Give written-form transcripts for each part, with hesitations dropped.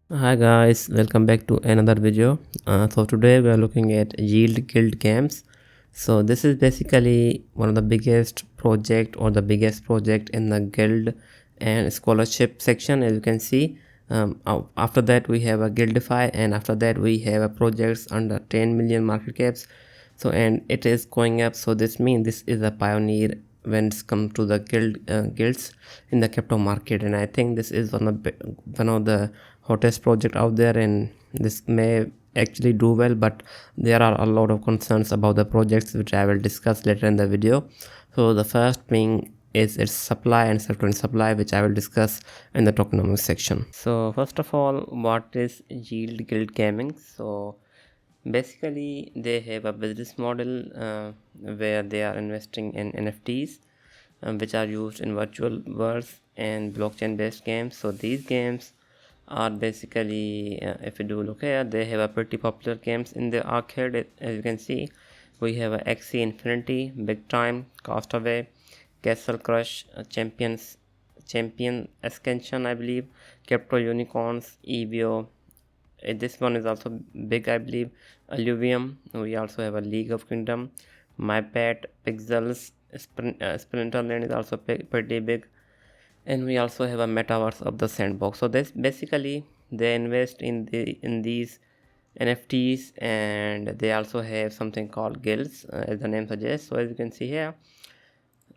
Hi guys, welcome back to another video. So today we are looking at Yield Guild Games. So this is basically one of the biggest project or the biggest project in the guild and scholarship section. As you can see, after that we have a Guildify, and after that we have a projects under 10 million market caps. So and it is going up. So this means this is a pioneer when it's come to the guilds in the crypto market, and I think this is one of the hottest project out there, and this may actually do well, but there are a lot of concerns about the projects which I will discuss later in the video. So the first being is its supply and certain supply, which I will discuss in the tokenomics section. So first of all, what is yield guild gaming? So basically they have a business model where they are investing in NFTs, which are used in virtual worlds and blockchain based games. So these games are basically, if you do look here, they have a pretty popular games in the arcade. As you can see, we have a XC Infinity, Big Time, Castaway, Castle Crush, Champion Ascension, I believe, Crypto Unicorns, EVO. This one is also big, I believe. Alluvium. We also have a League of Kingdom, My Pet, Pixels, Splinterland is also pretty big, and we also have a metaverse of the sandbox. So this basically they invest in these NFTs, and they also have something called guilds, as the name suggests. So as you can see here,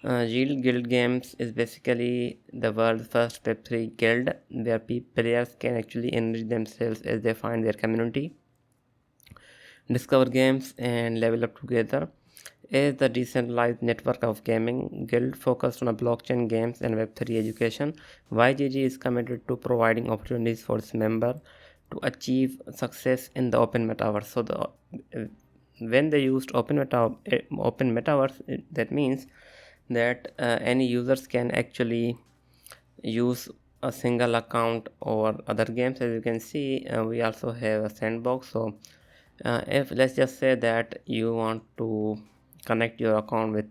Yield Guild Games is basically the world's first Web3 guild where players can actually enrich themselves as they find their community, discover games, and level up together. Is the decentralized network of gaming guild focused on a blockchain games and Web3 education. YGG is committed to providing opportunities for its members to achieve success in the open metaverse. So when they used open metaverse, that means that any users can actually use a single account over other games. As you can see, we also have a sandbox. So if let's just say that you want to connect your account with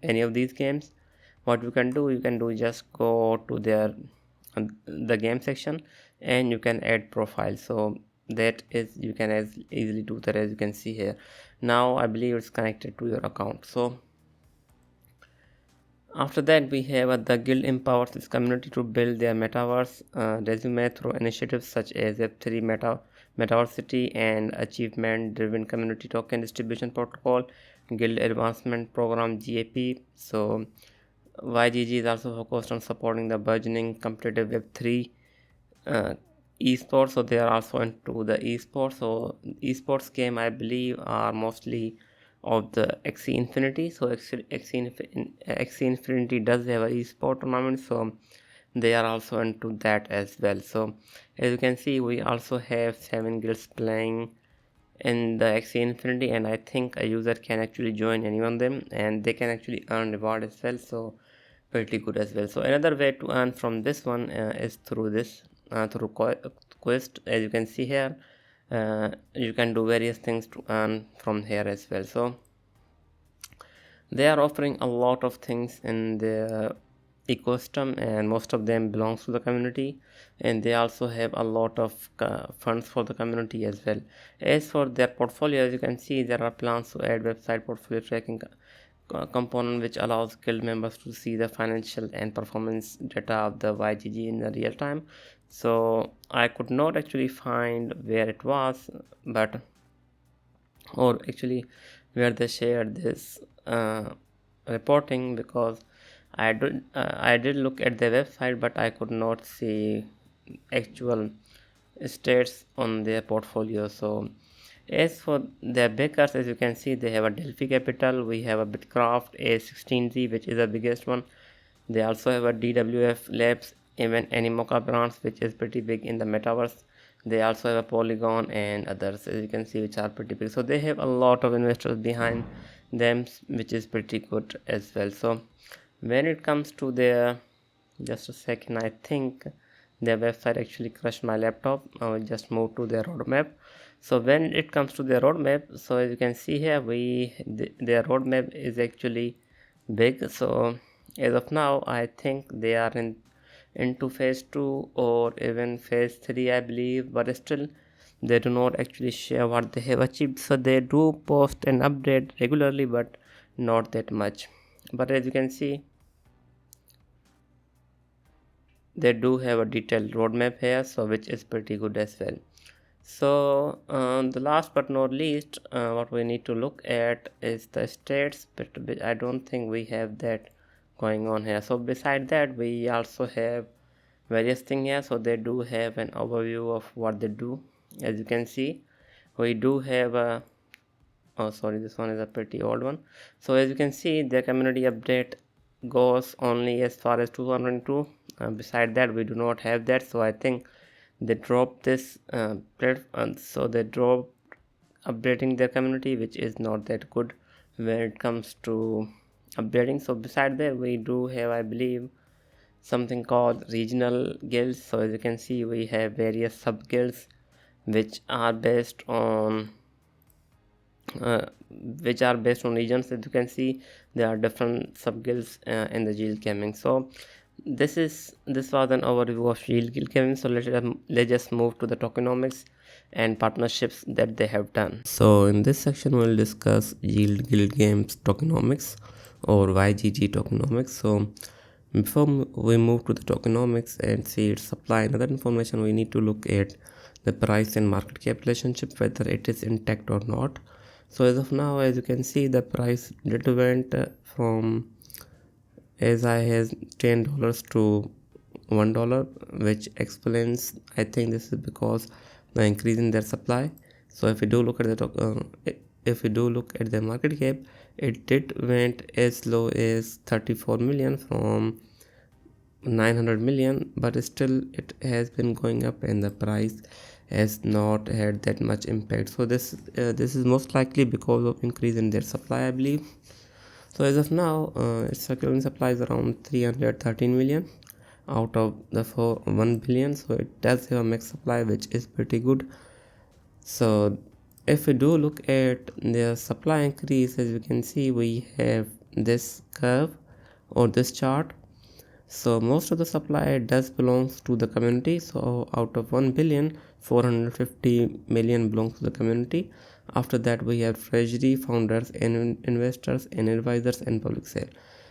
any of these games, what you can do just go to their the game section, and you can add profile. So that is, you can as easily do that. As you can see here, now I believe it's connected to your account. So after that, we have the guild empowers its community to build their metaverse resume through initiatives such as F3 Metaversity and Achievement-Driven Community Token Distribution Protocol, Guild Advancement Program (GAP). So YGG is also focused on supporting the burgeoning competitive Web3 uh, esports. So they are also into the esports. So esports game, I believe, are mostly of the XC Infinity. So XC Infinity does have a esport tournament, so they are also into that as well. So as you can see, we also have 7 guilds playing in the XC Infinity, and I think a user can actually join any one of them, and they can actually earn reward as well. So pretty good as well. So another way to earn from this one is through this through quest. As you can see here, you can do various things to earn from here as well. So they are offering a lot of things in the ecosystem, and most of them belongs to the community, and they also have a lot of funds for the community as well. As for their portfolio, as you can see, there are plans to add website portfolio tracking component, which allows guild members to see the financial and performance data of the YGG in the real time. So I could not actually find where it was, but or actually where they shared this reporting, because I did look at their website, but I could not see actual stats on their portfolio. So as for their backers, as you can see, they have a Delphi Capital, we have a Bitcraft A16Z, which is the biggest one. They also have a DWF Labs, even Animoca brands, which is pretty big in the metaverse. They also have a Polygon and others, as you can see, which are pretty big. So they have a lot of investors behind them, which is pretty good as well. So when it comes to their, just a second, I think their website actually crashed my laptop. I will just move to their roadmap. So when it comes to their roadmap, so as you can see here, their roadmap is actually big. So as of now, I think they are into phase 2 or even phase 3, I believe, but still they do not actually share what they have achieved. So they do post and update regularly, but not that much. But as you can see, they do have a detailed roadmap here, so which is pretty good as well. So the last but not least, what we need to look at is the states, but I don't think we have that going on here. So beside that, we also have various things here. So they do have an overview of what they do. As you can see, we do have a, oh sorry, this one is a pretty old one. So as you can see, the community update goes only as far as 2002. Beside that, we do not have that. So I think they dropped this platform, so they dropped updating their community, which is not that good when it comes to updating. So beside that, we do have, I believe, something called regional guilds. So as you can see, we have various sub guilds which are based on uh, regions. As you can see, there are different sub guilds in the guild gaming. So this was an overview of yield guild gaming. So let's just move to the tokenomics and partnerships that they have done. So in this section we'll discuss yield guild games tokenomics or YGG tokenomics. So before we move to the tokenomics and see its supply and other information, we need to look at the price and market cap relationship, whether it is intact or not. So as of now, as you can see, the price did went from as high as $10 to $1, which explains, I think this is because the increase in their supply. So if we do look at the market cap, it did went as low as 34 million from 900 million, but still it has been going up and the price has not had that much impact. So this is most likely because of increase in their supply, I believe. So as of now, its circulating supply is around 313 million out of the 1 billion. So it does have a max supply, which is pretty good. So if we do look at the supply increase, as you can see, we have this curve or this chart. So most of the supply does belongs to the community. So out of 1 billion, 450 million belongs to the community. After that, we have treasury, founders, and investors, and advisors, and public sale.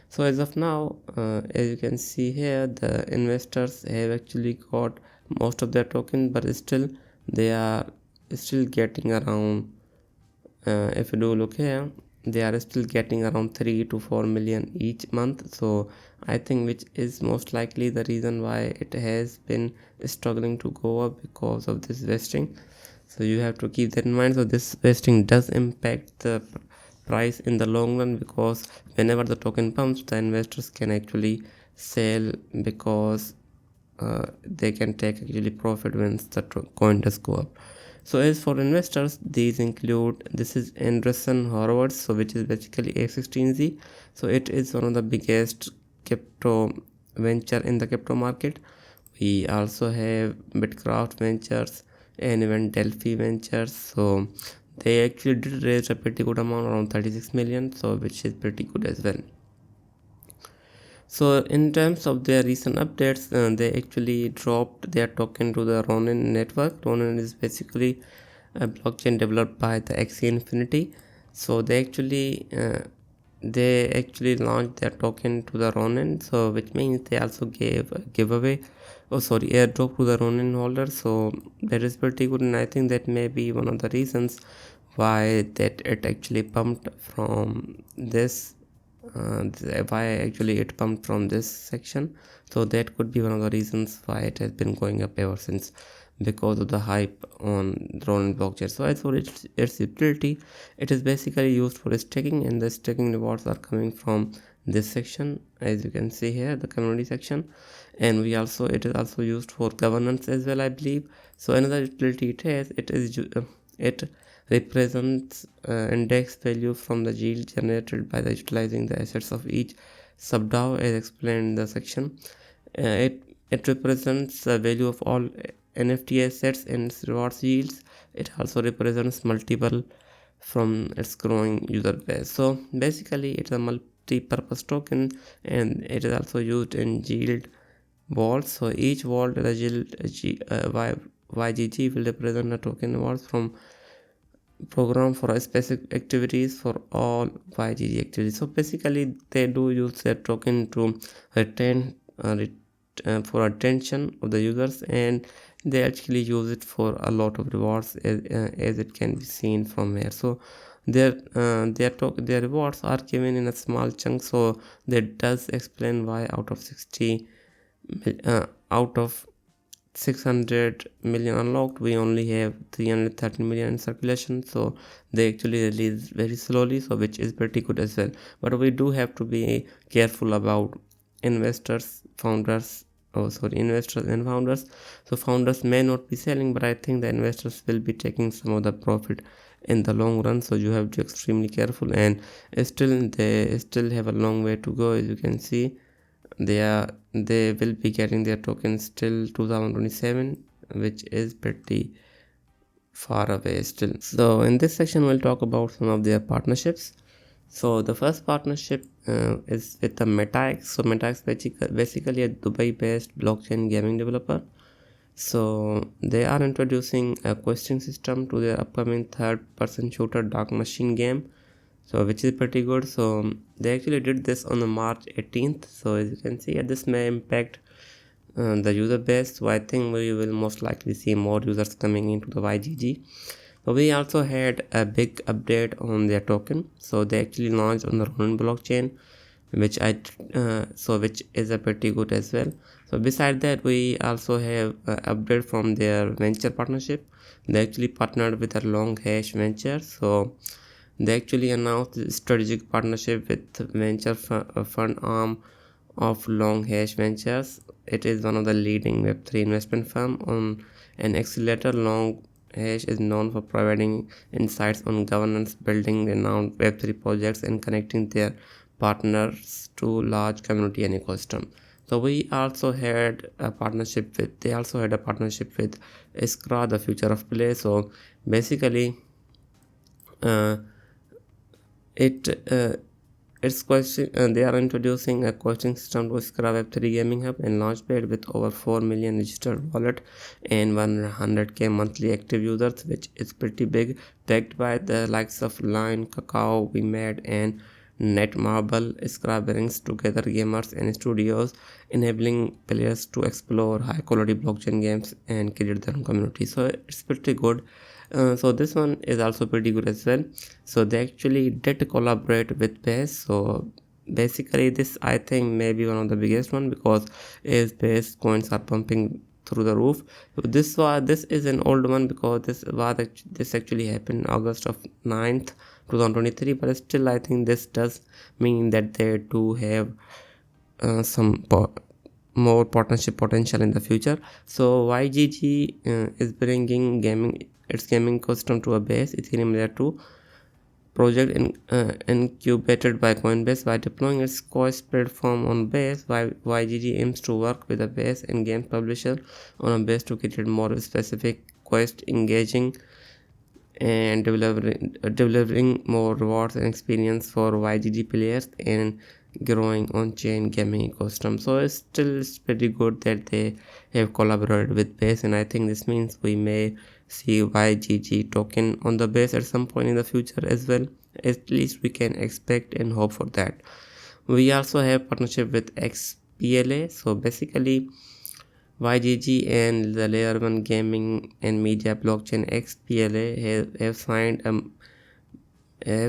So as of now, as you can see here, the investors have actually got most of their token, but still they are still getting around, if you do look here, they are still getting around 3 to 4 million each month. So I think which is most likely the reason why it has been struggling to go up, because of this vesting. So you have to keep that in mind. So this vesting does impact the price in the long run, because whenever the token pumps, the investors can actually sell, because they can take actually profit when the coin does go up. So as for investors, these include, this is Andreessen Horowitz, so which is basically A16Z. So it is one of the biggest crypto venture in the crypto market. We also have Bitcraft Ventures and even Delphi Ventures. So they actually did raise a pretty good amount, around 36 million, so which is pretty good as well. So in terms of their recent updates, they actually dropped their token to the Ronin network. Ronin is basically a blockchain developed by the Axie Infinity. So they actually launched their token to the Ronin. So which means they also gave a giveaway, airdrop to the Ronin holder. So that is pretty good, and I think that may be one of the reasons why that it actually pumped from this why actually it pumped from this section. So that could be one of the reasons why it has been going up ever since, because of the hype on Ronin blockchain. So as for its utility, it is basically used for staking, and the staking rewards are coming from this section, as you can see here, the community section. And it is also used for governance as well, I believe. So another utility it has, it represents index value from the yield generated by the utilizing the assets of each subDAO, as explained in the section. It represents the value of all NFT assets and its rewards yields. It also represents multiple from its growing user base. So basically, it's a multi-purpose token, and it is also used in yield vaults. So each vault YGG will represent a token vault from program for a specific activities for all YGG activities. So basically they do use their token to retain for attention of the users, and they actually use it for a lot of rewards, as it can be seen from here. So their rewards are given in a small chunk, so that does explain why out of 600 million unlocked, we only have 330 million in circulation. So they actually release very slowly, so which is pretty good as well. But we do have to be careful about investors and founders. So founders may not be selling, but I think the investors will be taking some of the profit in the long run, so you have to be extremely careful. And they still have a long way to go. As you can see, they will be getting their tokens till 2027, which is pretty far away still. So in this section we'll talk about some of their partnerships. So the first partnership is with the MetaX. So MetaX basically a Dubai based blockchain gaming developer. So they are introducing a questing system to their upcoming third person shooter Dark Machine game, so which is pretty good. So they actually did this on the March 18th. So as you can see, this may impact the user base, so I think we will most likely see more users coming into the YGG. So we also had a big update on their token. So they actually launched on the Ronin blockchain, which is a pretty good as well. So beside that, we also have an update from their venture partnership. They actually partnered with a Long Hash venture. So they actually announced a strategic partnership with venture fund arm of Long Hash Ventures. It is one of the leading Web3 investment firm on an accelerator. Long Hash is known for providing insights on governance, building renowned Web3 projects, and connecting their partners to large community and ecosystem. So we also had a partnership with Iskra, the future of play. So basically, uh, it it's question they are introducing a coaching system to Scrap Web3 Gaming Hub and Launchpad with over 4 million registered wallet and 100k monthly active users, which is pretty big, backed by the likes of Line, Kakao, WeMade, and Netmarble. Scrap brings together gamers and studios, enabling players to explore high quality blockchain games and create their own community. So it's pretty good. So this one is also pretty good as well. So they actually did collaborate with Base. So basically this I think may be one of the biggest one, because as Base coins are pumping through the roof. So this is an old one, because this actually happened August of 9th 2023, but still I think this does mean that they do have more partnership potential in the future. So YGG is bringing its gaming custom to a Base Ethereum layer 2 project incubated by Coinbase. By deploying its Quest platform on Base, YGG aims to work with a Base and game publisher on a Base to create more specific Quest engaging and delivering more rewards and experience for YGG players and growing on-chain gaming ecosystem. So it's pretty good that they have collaborated with Base, and I think this means we may see YGG token on the Base at some point in the future as well. At least we can expect and hope for that. We also have partnership with XPLA. So basically YGG and the Layer 1 Gaming and Media Blockchain XPLA have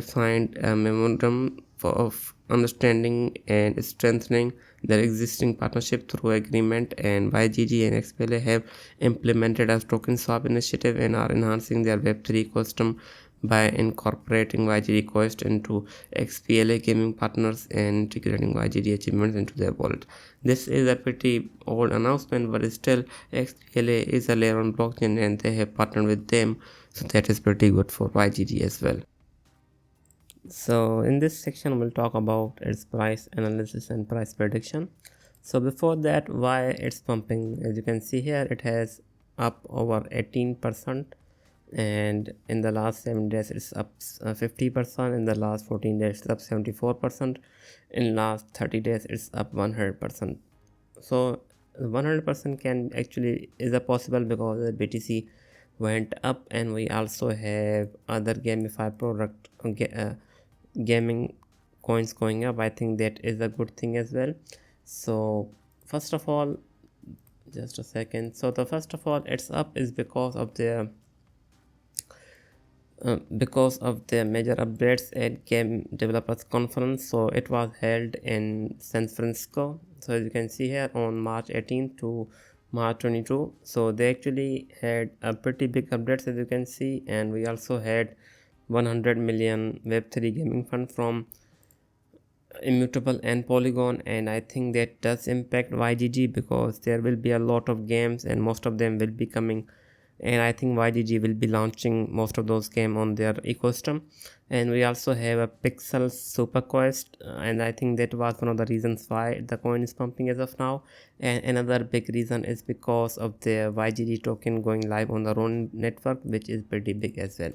signed a memorandum of understanding and strengthening their existing partnership through agreement, and YGG and XPLA have implemented a token swap initiative and are enhancing their Web3 ecosystem by incorporating YGG Quest into XPLA gaming partners and integrating YGG achievements into their wallet. This is a pretty old announcement, but still XPLA is a layer on blockchain and they have partnered with them, so that is pretty good for YGG as well. So in this section we'll talk about its price analysis and price prediction. So before that, why it's pumping. As you can see here, it has up over 18%, and in the last 7 days it's up 50%, in the last 14 days it's up 74%, in last 30 days it's up 100%. So 100% can actually is a possible because the BTC went up, and we also have other gamify product gaming coins going up. I think that is a good thing as well. So first of all, just a second. So the first of all it's up is because of the major updates at game developers conference. So it was held in San Francisco, so as you can see here, on March 18th to March 22. So they actually had a pretty big updates, as you can see, and we also had 100 million web3 gaming fund from Immutable and Polygon, and I think that does impact YGG because there will be a lot of games and most of them will be coming, and I think YGG will be launching most of those games on their ecosystem. And we also have a Pixel Super Quest, and I think that was one of the reasons why the coin is pumping as of now. And another big reason is because of the YGG token going live on the Ronin network, which is pretty big as well.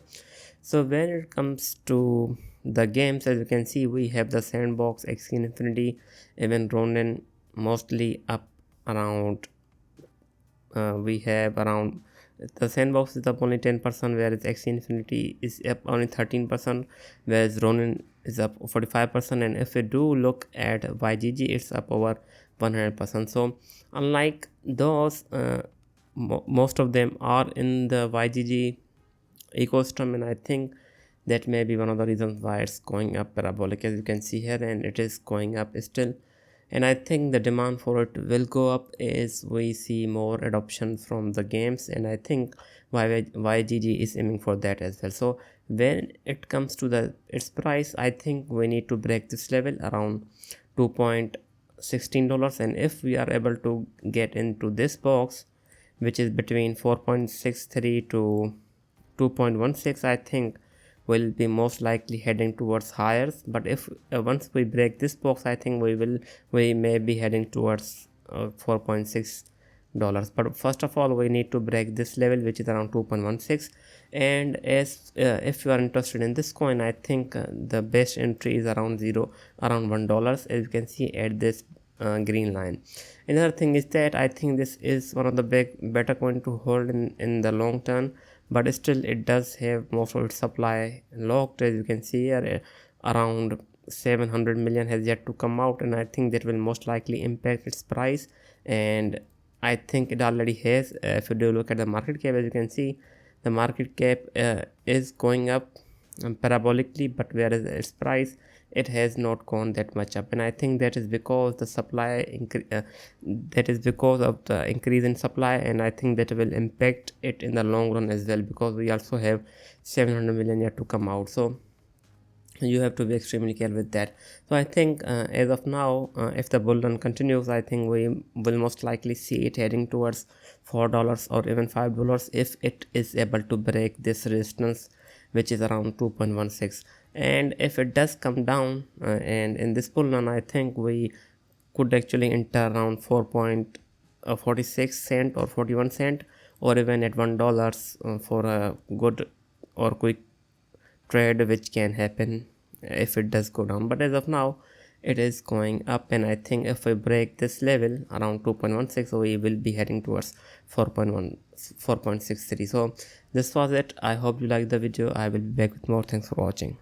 So when it comes to the games, as you can see, we have the Sandbox, Axie Infinity, even Ronin mostly up around. We have around, the Sandbox is up only 10%, whereas Axie Infinity is up only 13%, whereas Ronin is up 45%. And if we do look at YGG, it's up over 100%. So unlike those, most of them are in the YGG ecosystem, and I think that may be one of the reasons why it's going up parabolic, as you can see here, and it is going up still. And I think the demand for it will go up as we see more adoption from the games, and I think YGG is aiming for that as well. So when it comes to its price, I think we need to break this level around $2.16, and if we are able to get into this box, which is between 4.63 to 2.16, I think will be most likely heading towards higher. But if once we break this box, I think we may be heading towards $4.6. But first of all, we need to break this level, which is around 2.16. And as if you are interested in this coin, I think the best entry is around $1, as you can see at this green line. Another thing is that I think this is one of the better coin to hold in the long term, but still it does have most of its supply locked, as you can see here. Around 700 million has yet to come out, and I think that will most likely impact its price, and I think it already has. If you do look at the market cap, as you can see, the market cap is going up parabolically, but whereas its price, it has not gone that much up, and I think that is because the that is because of the increase in supply, and I think that will impact it in the long run as well, because we also have 700 million yet to come out. So you have to be extremely careful with that. So I think as of now, if the bull run continues, I think we will most likely see it heading towards $4 or even $5 if it is able to break this resistance, which is around 2.16. And if it does come down and in this bull run, I think we could actually enter around 4.46 cent or 41 cent, or even at $1 for a good or quick trade, which can happen if it does go down. But as of now, it is going up, and I think if we break this level around 2.16, we will be heading towards 4.63. So this was it. I hope you liked the video. I will be back with more. Thanks for watching.